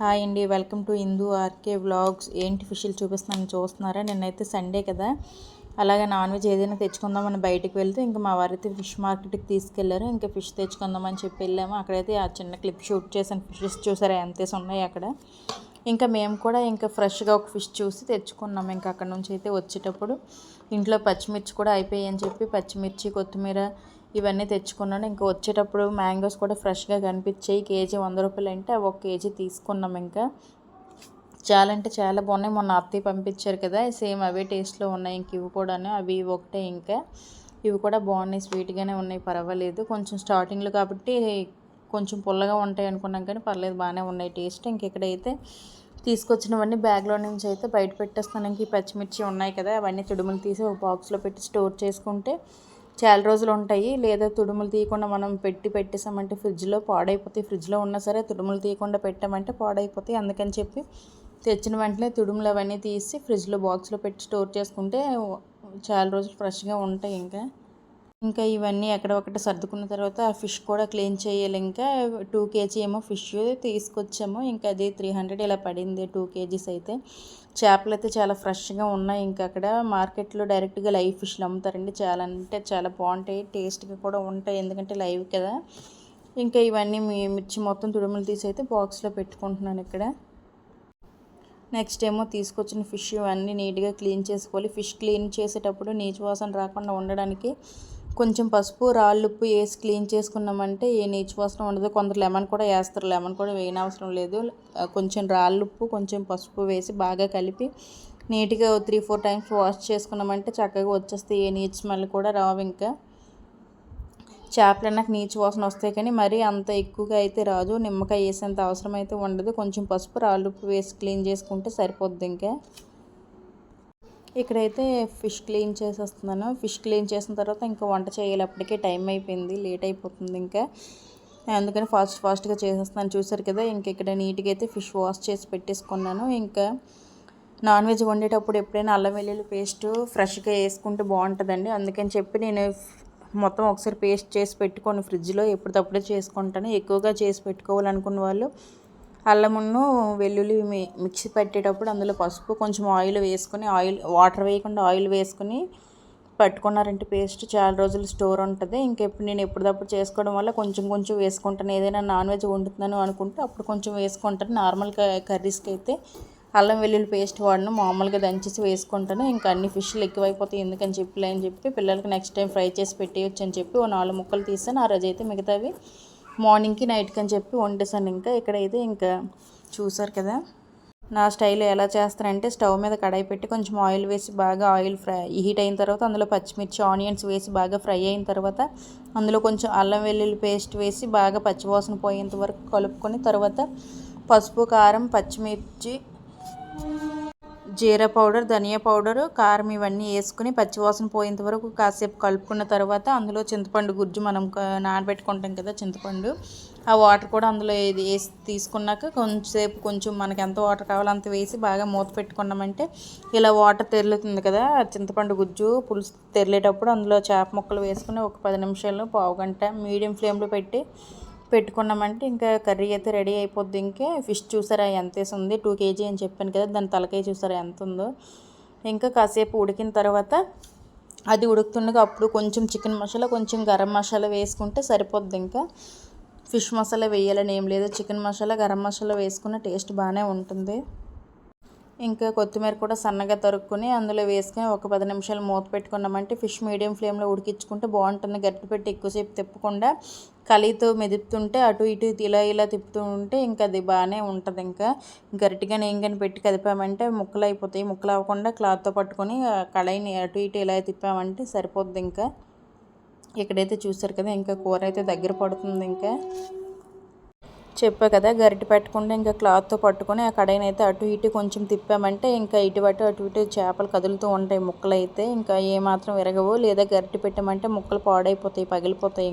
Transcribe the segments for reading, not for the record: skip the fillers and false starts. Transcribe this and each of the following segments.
Hi అండి, welcome to Hindu RK vlogs. ఏంటి ఫిష్లు చూపిస్తున్నాను చూస్తున్నారా? నిన్నైతే సండే కదా, అలాగే నాన్ వెజ్ ఏదైనా తెచ్చుకుందామని బయటికి వెళ్తే ఇంకా మా వారైతే ఫిష్ మార్కెట్కి తీసుకెళ్లారు. ఇంకా ఫిష్ తెచ్చుకుందామని చెప్పి వెళ్ళాము. అక్కడైతే ఆ చిన్న క్లిప్ షూట్ చేసిన ఫిషెస్ చూసారా ఎంతేసి ఉన్నాయి అక్కడ. ఇంకా మేము కూడా ఇంకా ఫ్రెష్గా ఒక ఫిష్ చూసి తెచ్చుకున్నాము. ఇంకా అక్కడ నుంచి అయితే వచ్చేటప్పుడు ఇంట్లో పచ్చిమిర్చి కూడా అయిపోయాయి అని చెప్పి పచ్చిమిర్చి, కొత్తిమీర ఇవన్నీ తెచ్చుకున్నాను. ఇంకా వచ్చేటప్పుడు మ్యాంగోస్ కూడా ఫ్రెష్గా కనిపించాయి. కేజీ 100 రూపాయలు అంటే అవి 1 కేజీ తీసుకున్నాం. ఇంకా చాలా అంటే చాలా బాగున్నాయి. మొన్న అత్తయ్య పంపించారు కదా, సేమ్ అవే టేస్ట్లో ఉన్నాయి. ఇంక ఇవి కూడాను అవి ఒకటే. ఇంకా ఇవి కూడా బాగున్నాయి, స్వీట్గానే ఉన్నాయి, పర్వాలేదు. కొంచెం స్టార్టింగ్లో కాబట్టి కొంచెం పుల్లగా ఉంటాయి అనుకున్నాం, కానీ పర్లేదు, బాగానే ఉన్నాయి టేస్ట్. ఇంక ఇక్కడైతే తీసుకొచ్చినవన్నీ బ్యాగ్లో నుంచి అయితే బయట పెట్టేస్తాను. ఇంక ఈ పచ్చిమిర్చి ఉన్నాయి కదా, అవన్నీ తుడుములు తీసి ఒక బాక్స్లో పెట్టి స్టోర్ చేసుకుంటే చాలా రోజులు ఉంటాయి. లేదా తుడుములు తీయకుండా మనం పెట్టేసామంటే ఫ్రిడ్జ్లో పాడైపోతాయి. ఫ్రిడ్జ్లో ఉన్నా సరే తుడుములు తీయకుండా పెట్టామంటే పాడైపోతాయి. అందుకని చెప్పి తెచ్చిన వెంటనే తుడుములు అవన్నీ తీసి ఫ్రిడ్జ్లో బాక్స్లో పెట్టి స్టోర్ చేసుకుంటే చాలా రోజులు ఫ్రెష్గా ఉంటాయి. ఇంకా ఇవన్నీ ఎక్కడొక్కటి సర్దుకున్న తర్వాత ఆ ఫిష్ కూడా క్లీన్ చేయాలి. ఇంకా 2 కేజీ ఏమో ఫిష్ తీసుకొచ్చాము. ఇంకా అది 300 ఇలా పడింది 2 కేజీస్ అయితే. చేపలు అయితే చాలా ఫ్రెష్గా ఉన్నాయి. ఇంకా అక్కడ మార్కెట్లో డైరెక్ట్గా లైవ్ ఫిష్లు అమ్ముతారండి. చాలా అంటే చాలా బాగుంటాయి, టేస్ట్గా కూడా ఉంటాయి, ఎందుకంటే లైవ్ కదా. ఇంకా ఇవన్నీ మిర్చి మొత్తం తుడుములు తీసి అయితే బాక్స్లో పెట్టుకుంటున్నాను ఇక్కడ. నెక్స్ట్ ఏమో తీసుకొచ్చిన ఫిష్ అన్నీ నీట్గా క్లీన్ చేసుకోవాలి. ఫిష్ క్లీన్ చేసేటప్పుడు నీచు వాసన రాకుండా ఉండడానికి కొంచెం పసుపు, రాళ్ళుప్పు వేసి క్లీన్ చేసుకున్నామంటే ఏ నీచు వాసన ఉండదు. కొందరు లెమన్ కూడా వేస్తారు, లెమన్ కూడా వేయనవసరం లేదు. కొంచెం రాళ్ళుప్పు, కొంచెం పసుపు వేసి బాగా కలిపి నీట్గా 3-4 టైమ్స్ వాష్ చేసుకున్నామంటే చక్కగా వచ్చేస్తాయి. ఏ నీచు స్మెల్ కూడా రావు. ఇంకా చేపలు నాకు నీచు వాసన వస్తాయి, కానీ మరీ అంత ఎక్కువగా అయితే రాదు. నిమ్మకాయ వేసేంత అవసరం అయితే ఉండదు. కొంచెం పసుపు, రాళ్ళుప్పు వేసి క్లీన్ చేసుకుంటే సరిపోద్ది. ఇంకా ఇక్కడైతే ఫిష్ క్లీన్ చేసేస్తున్నాను. ఫిష్ క్లీన్ చేసిన తర్వాత ఇంకా వంట చేయాలి. అప్పటికే టైం అయిపోయింది, లేట్ అయిపోతుంది. ఇంకా అందుకని ఫాస్ట్గా చేసేస్తున్నాను. చూసారు కదా, ఇంక ఇక్కడ నీట్గా అయితే ఫిష్ వాష్ చేసి పెట్టేసుకున్నాను. ఇంకా నాన్ వెజ్ వండేటప్పుడు ఎప్పుడైనా అల్లం వెల్లుల్లి పేస్ట్ ఫ్రెష్గా వేసుకుంటే బాగుంటుందండి. అందుకని చెప్పి నేను మొత్తం ఒకసారి పేస్ట్ చేసి పెట్టుకొని ఫ్రిడ్జ్లో ఎప్పటికప్పుడే చేసుకుంటాను. ఎక్కువగా చేసి పెట్టుకోవాలనుకున్న వాళ్ళు అల్లమును వెల్లుల్లి మిక్సీ పెట్టేటప్పుడు అందులో పసుపు, కొంచెం ఆయిల్ వేసుకొని, వాటర్ వేయకుండా ఆయిల్ వేసుకొని పట్టుకున్నారంటే పేస్ట్ చాలా రోజులు స్టోర్ ఉంటుంది. ఇంకెప్పుడు నేను ఎప్పటికప్పుడు చేసుకోవడం వల్ల కొంచెం కొంచెం వేసుకుంటాను. ఏదైనా నాన్ వెజ్ వండుతున్నాను అనుకుంటే అప్పుడు కొంచెం వేసుకుంటాను. నార్మల్ కర్రీస్కి అయితే అల్లం వెల్లుల్లి పేస్ట్ వాడను, మామూలుగా దంచేసి వేసుకుంటాను. ఇంకా అన్ని ఫిష్లు ఎక్కువైపోతాయి ఎందుకని చెప్పి పిల్లలకి నెక్స్ట్ టైం ఫ్రై చేసి పెట్టేయచ్చు అని చెప్పి 4 ముక్కలు తీసాను. ఆ రోజు అయితే మిగతావి మార్నింగ్కి నైట్కి అని చెప్పి వండేసాను. ఇంకా ఇక్కడైతే ఇంకా చూసారు కదా, నా స్టైల్ ఎలా చేస్తానంటే స్టవ్ మీద కడాయి పెట్టి కొంచెం ఆయిల్ వేసి బాగా ఆయిల్ హీట్ అయిన తర్వాత అందులో పచ్చిమిర్చి, ఆనియన్స్ వేసి బాగా ఫ్రై అయిన తర్వాత అందులో కొంచెం అల్లం వెల్లుల్లి పేస్ట్ వేసి బాగా పచ్చివాసన పోయేంత వరకు కలుపుకొని తర్వాత పసుపు, కారం, పచ్చిమిర్చి, జీరా పౌడర్, ధనియా పౌడర్, కారం ఇవన్నీ వేసుకుని పచ్చివాసన పోయేంత వరకు కాసేపు కలుపుకున్న తర్వాత అందులో చింతపండు గుజ్జు మనం నానబెట్టుకుంటాం కదా చింతపండు, ఆ వాటర్ కూడా అందులో వేసి తీసుకున్నాక కొంచెం మనకి ఎంత వాటర్ కావాలో అంత వేసి బాగా మూత పెట్టుకున్నామంటే ఇలా వాటర్ తెరులుతుంది కదా, చింతపండు గుజ్జు పులుసు తెరిలేటప్పుడు అందులో చేప ముక్కలు వేసుకుని ఒక 10 నిమిషాలు, పావు గంట మీడియం ఫ్లేమ్లో పెట్టుకున్నామంటే ఇంకా కర్రీ అయితే రెడీ అయిపోద్ది. ఇంకా ఫిష్ చూసారా ఎంత వేసి ఉంది, 2 కేజీ అని చెప్పాను కదా, దాని తలకాయ చూసారా ఎంత ఉందో. ఇంకా కాసేపు ఉడికిన తర్వాత అది ఉడుకుతుండగా అప్పుడు కొంచెం చికెన్ మసాలా, కొంచెం గరం మసాలా వేసుకుంటే సరిపోద్ది. ఇంకా ఫిష్ మసాలా వేయాలని ఏం లేదు, చికెన్ మసాలా, గరం మసాలా వేసుకున్న టేస్ట్ బాగానే ఉంటుంది. ఇంకా కొత్తిమీర కూడా సన్నగా తరుక్కుని అందులో వేసుకొని ఒక 10 నిమిషాలు మూత పెట్టుకున్నామంటే ఫిష్ మీడియం ఫ్లేమ్లో ఉడికించుకుంటే బాగుంటుంది. గరిటె పెట్టి ఎక్కువసేపు తిప్పకుండా కలీతో మెదుపుతుంటే అటు ఇటు ఇలా తిప్పుతూ ఉంటే ఇంకా అది బాగానే ఉంటుంది. ఇంకా గరిటెగా నేను పెట్టి కదిపామంటే ముక్కలు అయిపోతాయి. ముక్కలు అవ్వకుండా క్లాత్తో పట్టుకొని కళాయిని అటు ఇటు ఇలా తిప్పామంటే సరిపోద్ది. ఇంకా ఇక్కడైతే చూసారు కదా, ఇంకా కూర అయితే దగ్గర పడుతుంది. ఇంకా చెప్పా కదా, గరిటె పెట్టకుండా ఇంకా క్లాత్తో పట్టుకొని ఆ కడాయిని అయితే అటు ఇటు కొంచెం తిప్పామంటే ఇంకా అటు ఇటు చేపలు కదులుతూ ఉంటాయి. ముక్కలు అయితే ఇంకా ఏమాత్రం విరగవు. లేదా గరిటె పెట్టామంటే ముక్కలు పాడైపోతాయి, పగిలిపోతాయి.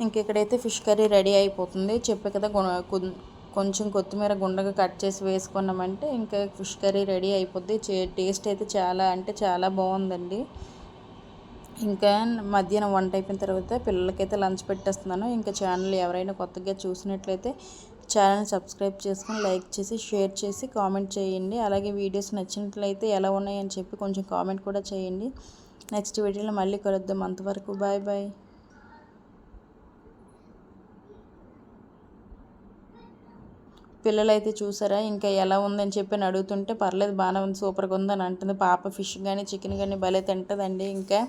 ఇంక ఇక్కడైతే ఫిష్ కర్రీ రెడీ అయిపోతుంది. చెప్పా కదా, కొంచెం కొత్తిమీర గుండగా కట్ చేసి వేసుకున్నామంటే ఇంకా ఫిష్ కర్రీ రెడీ అయిపోద్ది. టేస్ట్ అయితే చాలా అంటే చాలా బాగుందండి. ఇంకా మధ్యాహ్నం వంట అయిపోయిన తర్వాత పిల్లలకైతే లంచ్ పెట్టేస్తున్నాను. ఇంకా ఛానల్ ఎవరైనా కొత్తగా చూసినట్లయితే ఛానల్ సబ్స్క్రైబ్ చేసుకొని లైక్ చేసి షేర్ చేసి కామెంట్ చేయండి. అలాగే వీడియోస్ నచ్చినట్లయితే ఎలా ఉన్నాయని చెప్పి కొంచెం కామెంట్ కూడా చేయండి. నెక్స్ట్ వీడియోలో మళ్ళీ కలుద్దాం. అంతవరకు బాయ్ బాయ్. పిల్లలైతే చూసారా ఇంకా ఎలా ఉందని చెప్పి అడుగుతుంటే పర్లేదు బాగానే ఉంది, సూపర్గా ఉందని అంటుంది. పాప ఫిష్ కానీ చికెన్ కానీ భలే తింటుందండి. ఇంకా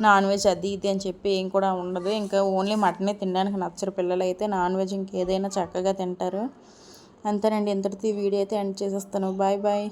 నాన్ వెజ్ అది ఇది అని చెప్పి ఏం కూడా ఉండదు. ఇంకా ఓన్లీ మటనే తినడానికి నచ్చరు పిల్లలైతే. నాన్ వెజ్ ఇంకేదైనా చక్కగా తింటారు. అంతేనండి, ఇంతటితో ఈ వీడియో అయితే ఎండ్ చేసేస్తాను. Bye bye.